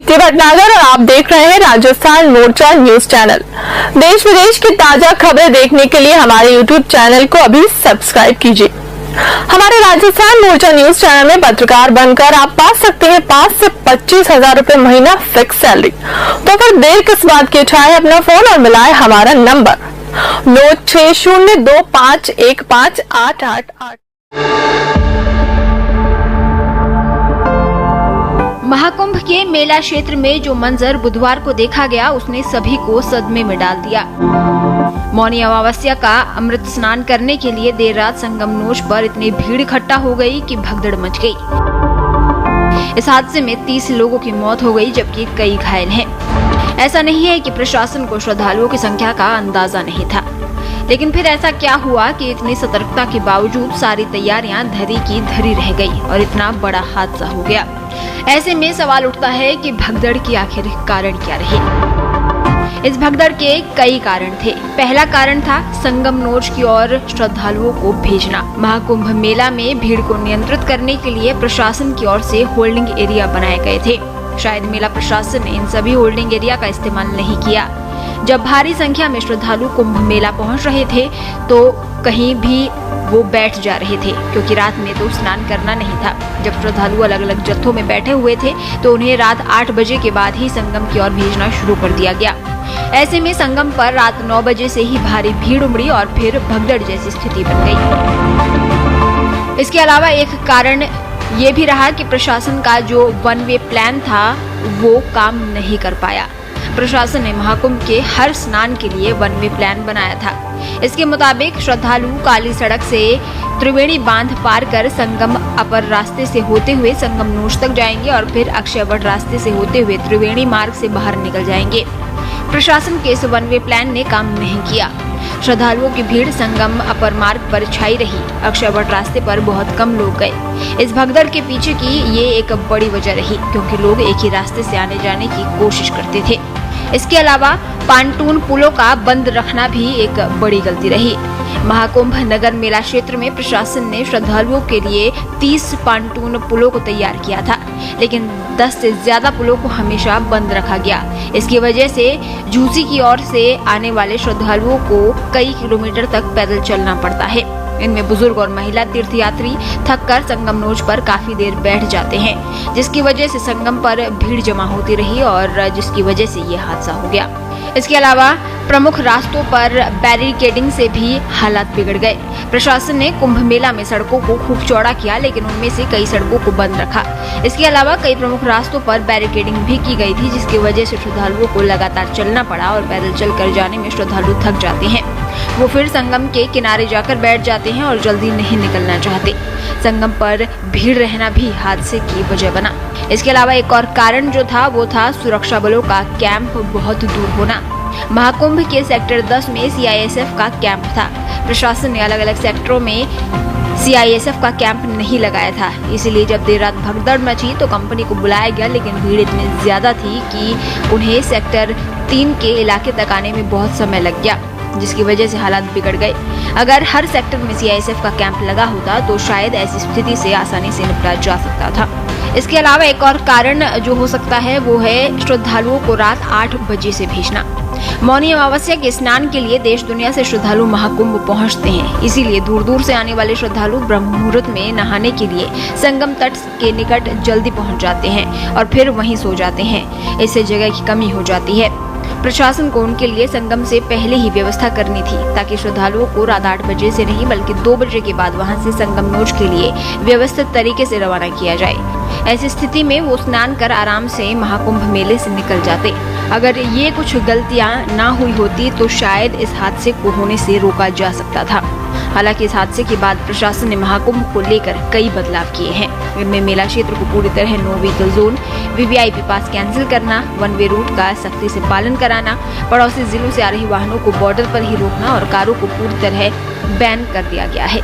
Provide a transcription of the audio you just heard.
भटनागर और आप देख रहे हैं राजस्थान मोर्चा न्यूज चैनल। देश विदेश की ताजा खबरें देखने के लिए हमारे यूट्यूब चैनल को अभी सब्सक्राइब कीजिए। हमारे राजस्थान मोर्चा न्यूज चैनल में पत्रकार बनकर आप पा सकते हैं 5 से 25 हजार रूपए महीना फिक्स सैलरी। तो फिर देर किस बात की, उठाएं अपना फोन और मिलाएं हमारा नंबर 9602515888। महाकुंभ के मेला क्षेत्र में जो मंजर बुधवार को देखा गया उसने सभी को सदमे में डाल दिया। मौनी अमावस्या का अमृत स्नान करने के लिए देर रात संगमनोज पर इतनी भीड़ इकट्ठा हो गई कि भगदड़ मच गई। इस हादसे में 30 लोगों की मौत हो गई जबकि कई घायल हैं। ऐसा नहीं है कि प्रशासन को श्रद्धालुओं की संख्या का अंदाजा नहीं था, लेकिन फिर ऐसा क्या हुआ कि इतनी सतर्कता के बावजूद सारी तैयारियां धरी की धरी रह गई और इतना बड़ा हादसा हो गया। ऐसे में सवाल उठता है कि भगदड़ की आखिर कारण क्या रही। इस भगदड़ के कई कारण थे। पहला कारण था संगमनोज की ओर श्रद्धालुओं को भेजना। महाकुंभ मेला में भीड़ को नियंत्रित करने के लिए प्रशासन की ओर से होल्डिंग एरिया बनाए गए थे। शायद मेला प्रशासन ने इन सभी होल्डिंग एरिया का इस्तेमाल नहीं किया। जब भारी संख्या में श्रद्धालु कुंभ मेला पहुंच रहे थे तो कहीं भी वो बैठ जा रहे थे, क्योंकि रात में तो स्नान करना नहीं था। जब श्रद्धालु अलग अलग जत्थों में बैठे हुए थे तो उन्हें रात 8 बजे के बाद ही संगम की ओर भेजना शुरू कर दिया गया। ऐसे में संगम पर रात 9 बजे से ही भारी भीड़ उमड़ी और फिर भगदड़ जैसी स्थिति बन गई। इसके अलावा एक कारण ये भी रहा कि प्रशासन का जो 1 वे प्लान था वो काम नहीं कर पाया। प्रशासन ने महाकुंभ के हर स्नान के लिए 1 वे प्लान बनाया था। इसके मुताबिक श्रद्धालु काली सड़क से त्रिवेणी बांध पार कर संगम अपर रास्ते से होते हुए संगमनोज तक जाएंगे और फिर अक्षयवट रास्ते से होते हुए त्रिवेणी मार्ग से बाहर निकल जाएंगे। प्रशासन के इस 1 वे प्लान ने काम नहीं किया। श्रद्धालुओं की भीड़ संगम अपर मार्ग पर छाई रही। अक्षयवट रास्ते पर बहुत कम लोग गए। इस भगदड़ के पीछे की ये एक बड़ी वजह रही, क्योंकि लोग एक ही रास्ते से आने जाने की कोशिश करते थे। इसके अलावा पांटून पुलों का बंद रखना भी एक बड़ी गलती रही। महाकुंभ नगर मेला क्षेत्र में प्रशासन ने श्रद्धालुओं के लिए 30 पांटून पुलों को तैयार किया था, लेकिन 10 से ज्यादा पुलों को हमेशा बंद रखा गया। इसकी वजह से झूसी की ओर से आने वाले श्रद्धालुओं को कई किलोमीटर तक पैदल चलना पड़ता है। इनमें बुजुर्ग और महिला तीर्थयात्री थककर संगमनोज पर काफी देर बैठ जाते हैं, जिसकी वजह से संगम पर भीड़ जमा होती रही और जिसकी वजह से ये हादसा हो गया। इसके अलावा प्रमुख रास्तों पर बैरिकेडिंग से भी हालात बिगड़ गए। प्रशासन ने कुंभ मेला में सड़कों को खूब चौड़ा किया, लेकिन उनमें से कई सड़कों को बंद रखा। इसके अलावा कई प्रमुख रास्तों पर बैरिकेडिंग भी की गई थी, जिसकी वजह से श्रद्धालुओं को लगातार चलना पड़ा और पैदल चलकर जाने में श्रद्धालु थक जाते हैं। वो फिर संगम के किनारे जाकर बैठ जाते हैं और जल्दी नहीं निकलना चाहते। संगम पर भीड़ रहना भी हादसे की वजह बना। इसके अलावा एक और कारण जो था वो था सुरक्षा बलों का कैंप बहुत दूर होना। महाकुंभ के सेक्टर 10 में CISF का कैंप था। प्रशासन ने अलग अलग सेक्टरों में CISF का कैंप नहीं लगाया था, इसीलिए जब देर रात भगदड़ मची तो कंपनी को बुलाया गया, लेकिन भीड़ इतनी ज्यादा थी कि उन्हें सेक्टर 3 के इलाके तक आने में बहुत समय लग गया, जिसकी वजह से हालात बिगड़ गए। अगर हर सेक्टर में CISF का कैंप लगा होता तो शायद ऐसी स्थिति से आसानी से निपटा जा सकता था। इसके अलावा एक और कारण जो हो सकता है वो है श्रद्धालुओं को रात 8 बजे से भेजना। मौनी अमावस्या के स्नान के लिए देश दुनिया से श्रद्धालु महाकुंभ पहुंचते हैं, इसीलिए दूर दूर से आने वाले श्रद्धालु ब्रह्म मुहूर्त में नहाने के लिए संगम तट के निकट जल्दी पहुंच जाते हैं और फिर वहीं सो जाते हैं। इससे जगह की कमी हो जाती है। प्रशासन को उनके लिए संगम से पहले ही व्यवस्था करनी थी, ताकि श्रद्धालुओं को रात 8 बजे से नहीं बल्कि 2 बजे के बाद वहां से संगमनोज के लिए व्यवस्थित तरीके से रवाना किया जाए। ऐसी स्थिति में वो स्नान कर आराम से महाकुंभ मेले से निकल जाते। अगर ये कुछ गलतियां ना हुई होती तो शायद इस हादसे को होने से रोका जा सकता था। हालांकि इस हादसे के बाद प्रशासन ने महाकुंभ को लेकर कई बदलाव किए हैं। इनमें मेला क्षेत्र को पूरी तरह नो व्हीकल जोन, VVIP पास कैंसिल करना, 1 वे रूट का सख्ती से पालन कराना, पड़ोसी जिलों से आ रही वाहनों को बॉर्डर पर ही रोकना और कारों को पूरी तरह बैन कर दिया गया है।